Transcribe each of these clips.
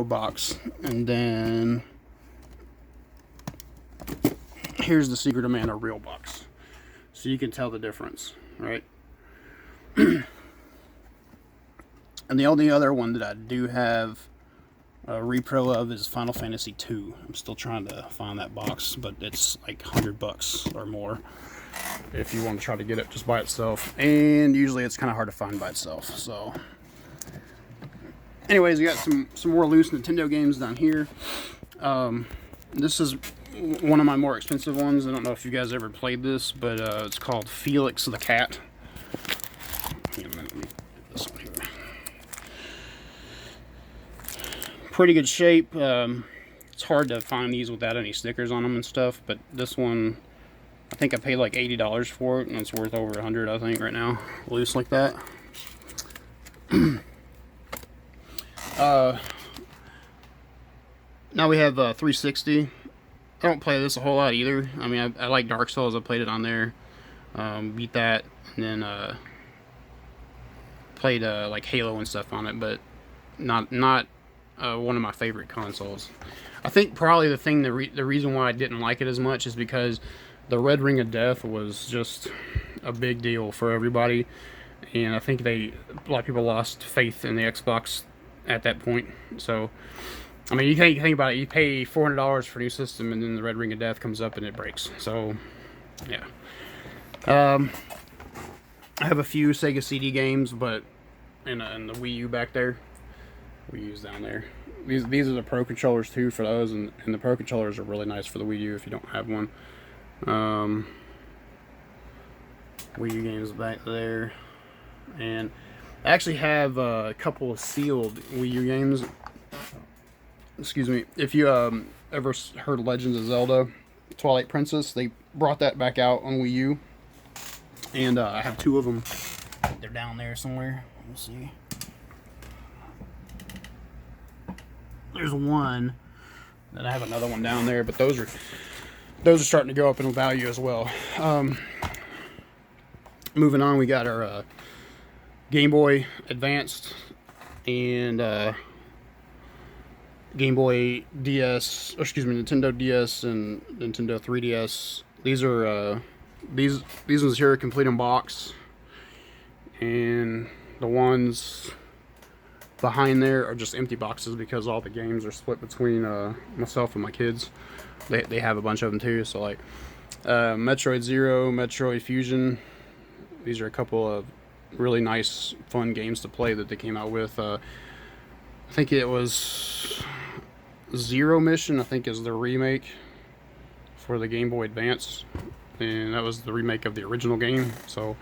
box, and then here's the Secret of Mana real box, so you can tell the difference, right? And the only other one that I do have a repro of is Final Fantasy II. I'm still trying to find that box, but it's like $100 or more if you want to try to get it just by itself, and usually it's kind of hard to find by itself. So anyways, we got some more loose Nintendo games down here. This is one of my more expensive ones. I don't know if you guys ever played this, but it's called Felix the Cat. Hang on a minute, let me get this one here. Pretty good shape. It's hard to find these without any stickers on them and stuff, but this one, I think I paid like $80 for it, and it's worth over $100, I think, right now, loose like that. Now we have 360. I don't play this a whole lot either. I mean, I like Dark Souls. I played it on there, beat that, and then played like Halo and stuff on it, but not one of my favorite consoles. I think probably the reason why I didn't like it as much is because the Red Ring of Death was just a big deal for everybody, and I think a lot of people lost faith in the Xbox at that point. So, I mean, you think about it, you pay $400 for a new system, and then the Red Ring of Death comes up and it breaks. So, yeah. I have a few Sega CD games, but and the Wii U back there. Wii U's down there. These are the Pro Controllers too for those, and the Pro Controllers are really nice for the Wii U if you don't have one. Wii U games back there, and I actually have a couple of sealed Wii U games. Excuse me. If you ever heard Legends of Zelda Twilight Princess, they brought that back out on Wii U, and I have two of them. They're down there somewhere. Let's see. There's one, and I have another one down there, but those are starting to go up in value as well. Moving on, we got our Game Boy Advanced and Game Boy DS, or excuse me, Nintendo DS and Nintendo 3DS. These are these ones here are complete in box, and the ones behind there are just empty boxes because all the games are split between myself and my kids. They have a bunch of them too. So like Metroid Zero, Metroid Fusion. These are a couple of really nice, fun games to play that they came out with. I think it was Zero Mission, I think, is the remake for the Game Boy Advance, and that was the remake of the original game. So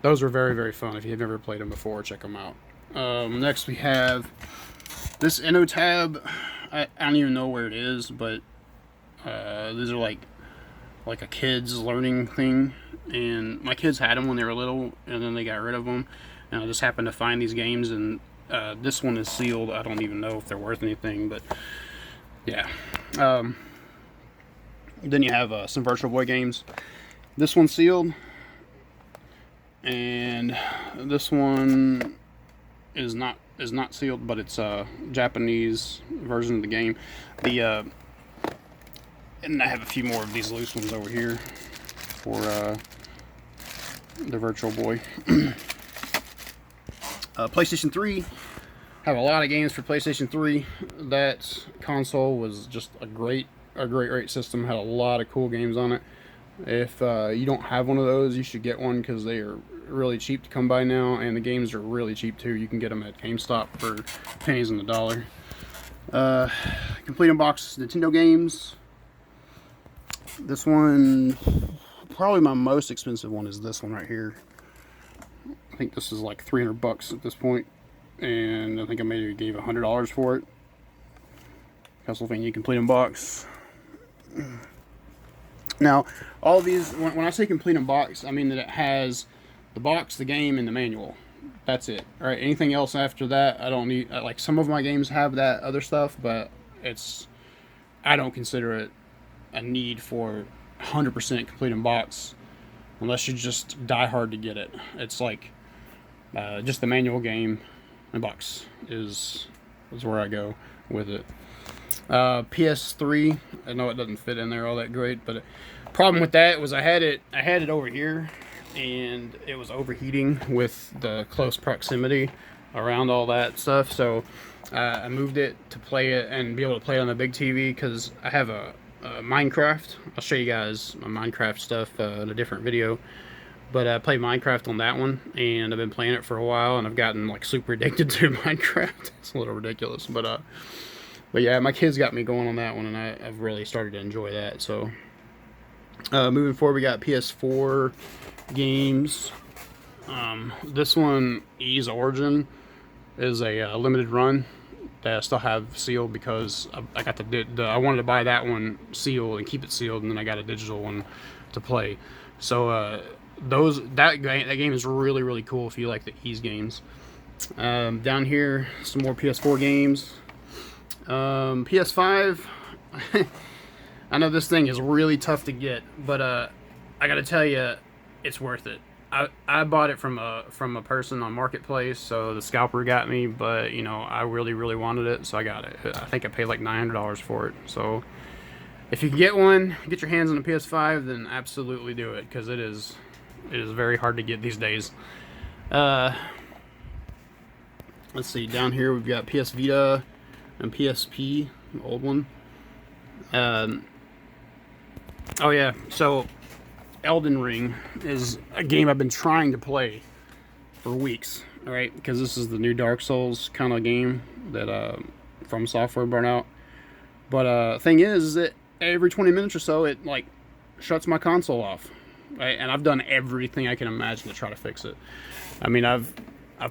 those were very, very fun. If you've never played them before, check them out. Next we have this Tab. I don't even know where it is, but these are like a kid's learning thing, and my kids had them when they were little, and then they got rid of them, and I just happened to find these games, and this one is sealed. I don't even know if they're worth anything, but yeah. Then you have some Virtual Boy games. This one's sealed, and this one is not sealed, but it's a Japanese version of the game. And I have a few more of these loose ones over here for the Virtual Boy. PlayStation 3. Have a lot of games for PlayStation 3. That console was just a great system. Had a lot of cool games on it. If you don't have one of those, you should get one because they are really cheap to come by now, and the games are really cheap too. You can get them at GameStop for pennies on the dollar. Complete unbox Nintendo games. This one, probably my most expensive one, is this one right here. I think this is like $300 at this point, and I think I maybe gave $100 for it. Castlevania Complete Unbox. Now, all these, when I say Complete Unbox, I mean that it has the box, the game, and the manual. That's it. All right. Anything else after that, I don't need. Like, some of my games have that other stuff, but I don't consider it a need for 100% complete unbox unless you just die hard to get it. It's like just the manual game and box is where I go. with it. PS3, I know it doesn't fit in there all that great, but problem with that was I had it over here, and it was overheating with the close proximity around all that stuff. So I moved it to play it and be able to play it on the big TV, because I have a Minecraft. I'll show you guys my Minecraft stuff in a different video. But I play Minecraft on that one, and I've been playing it for a while, and I've gotten like super addicted to Minecraft. It's a little ridiculous, but yeah, my kids got me going on that one, and I've really started to enjoy that. So moving forward, we got PS4 games. This one, Ease Origin, is a limited run that I still have sealed, because I got I wanted to buy that one sealed and keep it sealed, and then I got a digital one to play. So that game is really, really cool if you like the Ease games. Down here, some more PS4 games. PS5. I know this thing is really tough to get, but I gotta tell you, it's worth it. I bought it from a person on Marketplace, so the scalper got me, but you know, I really, really wanted it, so I got it. I think I paid like $900 for it. So if you can get one, get your hands on a PS5, then absolutely do it, because it is very hard to get these days. Let's see, down here we've got PS Vita and PSP, the old one. Oh yeah, so Elden Ring is a game I've been trying to play for weeks, alright, because this is the new Dark Souls kind of game that From Software brought out. But thing is that every 20 minutes or so, it like shuts my console off, right? And I've done everything I can imagine to try to fix it. I mean, I've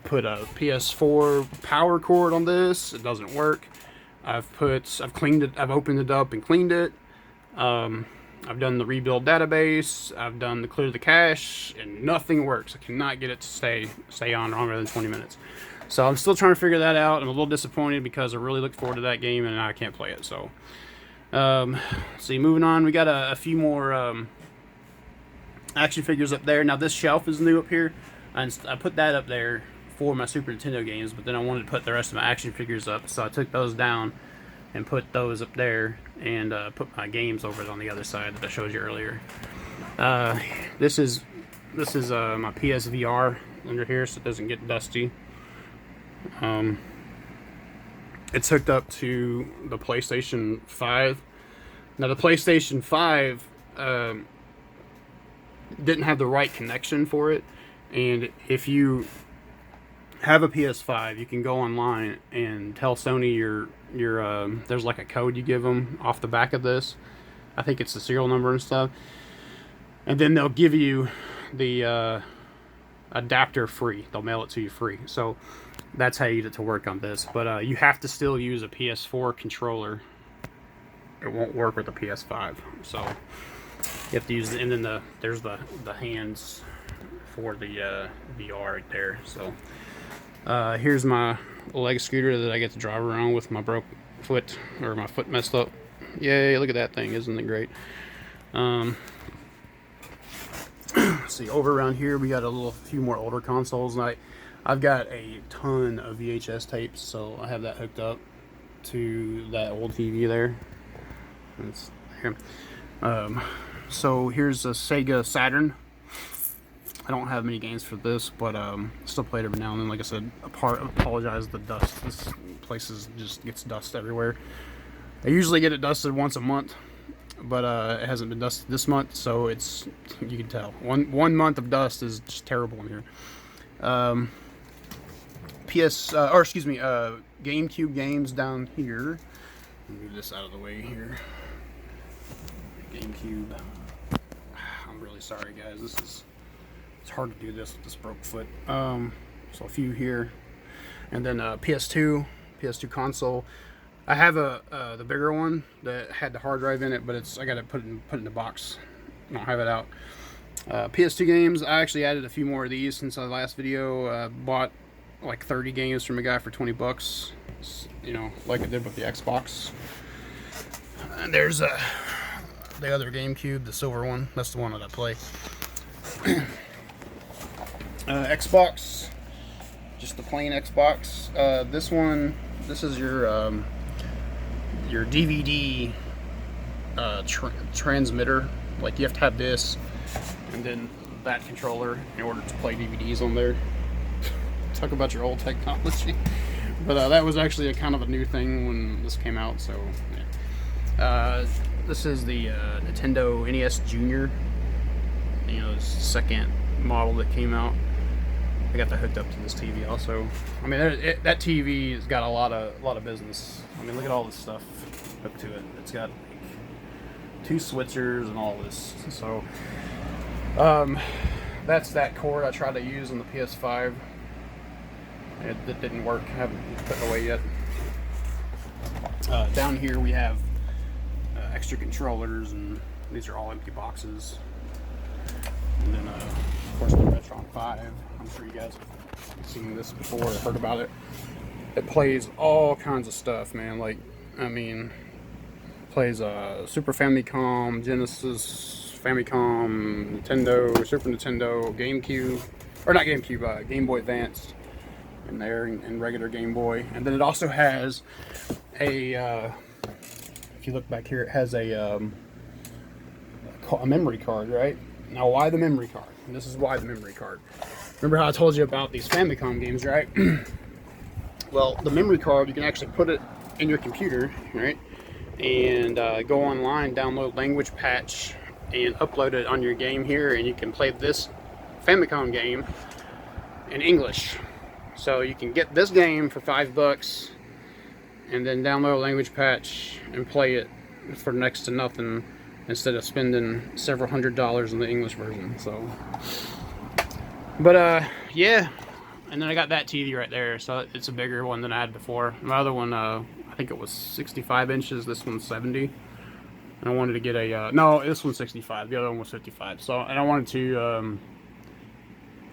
put a PS4 power cord on this. It doesn't work. I've cleaned it. I've opened it up and cleaned it. I've done the rebuild database. I've done the clear the cache, and nothing works. I cannot get it to stay on longer than 20 minutes. So I'm still trying to figure that out. I'm a little disappointed, because I really look forward to that game, and I can't play it. So, see, moving on, we got a few more action figures up there. Now this shelf is new up here, and I put that up there for my Super Nintendo games, but then I wanted to put the rest of my action figures up, so I took those down and put those up there, and put my games over on the other side that I showed you earlier. This is my PSVR under here, so it doesn't get dusty. It's hooked up to the PlayStation 5. Now the PlayStation 5 didn't have the right connection for it, and if you have a PS5, you can go online and tell Sony your there's like a code you give them off the back of this. I think it's the serial number and stuff, and then they'll give you the adapter free. They'll mail it to you free. So that's how you get it to work on this. But you have to still use a PS4 controller. It won't work with the PS5. So you have to use and then there's the hands for the VR right there. So here's my leg scooter that I get to drive around with my broke foot, or my foot messed up. Yay, look at that thing, isn't it great? Let's see, over around here we got a few more older consoles, and I've got a ton of VHS tapes, so I have that hooked up to that old TV there. It's here. So here's a Sega Saturn. I don't have many games for this, but still play it every now and then. Like I said, apologize the dust. This place just gets dust everywhere. I usually get it dusted once a month, but it hasn't been dusted this month, so it's, you can tell. One month of dust is just terrible in here. Gamecube games down here. Let me move this out of the way here. Gamecube. I'm really sorry, guys. It's hard to do this with this broke foot. So a few here, and then PS2 console. I have the bigger one that had the hard drive in it, but I got to put it in the box. I don't have it out. PS2 games. I actually added a few more of these since the last video. Bought like 30 games from a guy for $20. You know, like I did with the Xbox. And there's the other GameCube, the silver one. That's the one that I play. Xbox, just the plain Xbox. This is your your DVD transmitter. Like you have to have this and then that controller in order to play DVDs on there. Talk about your old technology. But that was actually a kind of a new thing when this came out. So yeah. This is the Nintendo NES Junior. You know, it's the second model that came out. I got that hooked up to this TV also. I mean, that TV has got a lot of business. I mean, look at all this stuff hooked to it. It's got like 2 switchers and all this. So, that's that cord I tried to use on the PS5. It didn't work. I haven't put it away yet. Down here we have extra controllers, and these are all empty boxes. And then, of course, the Retron 5. I'm sure you guys have seen this before or heard about it. It plays all kinds of stuff, man. Like, I mean, plays Super Famicom, Genesis, Famicom, Nintendo, Super Nintendo, Gamecube, or not Gamecube, Game Boy Advanced in there, and regular Game Boy. And then it also has a, if you look back here, it has a memory card, right? Now, why the memory card? And this is why the memory card. Remember how I told you about these Famicom games, right? Well, the memory card, you can actually put it in your computer, right? And go online, download language patch, and upload it on your game here, and you can play this Famicom game in English. So you can get this game for $5, and then download a language patch and play it for next to nothing, instead of spending several $100s on the English version. So, but yeah, and then I got that TV right there, so it's a bigger one than I had before. My other one, I think it was 65 inches. This one's 70. And I wanted to get a no, this one's 65. The other one was 55. So, and I wanted to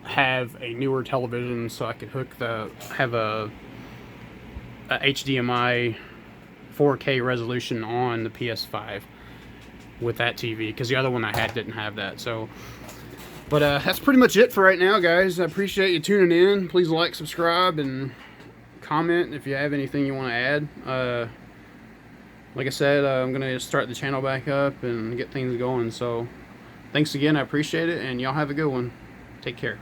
have a newer television so I could have a HDMI 4K resolution on the PS5 with that TV, because the other one I had didn't have that. So, but that's pretty much it for right now, guys. I appreciate you tuning in. Please like, subscribe, and comment if you have anything you want to add. Like I said, I'm gonna start the channel back up and get things going. So thanks again, I appreciate it, and y'all have a good one. Take care.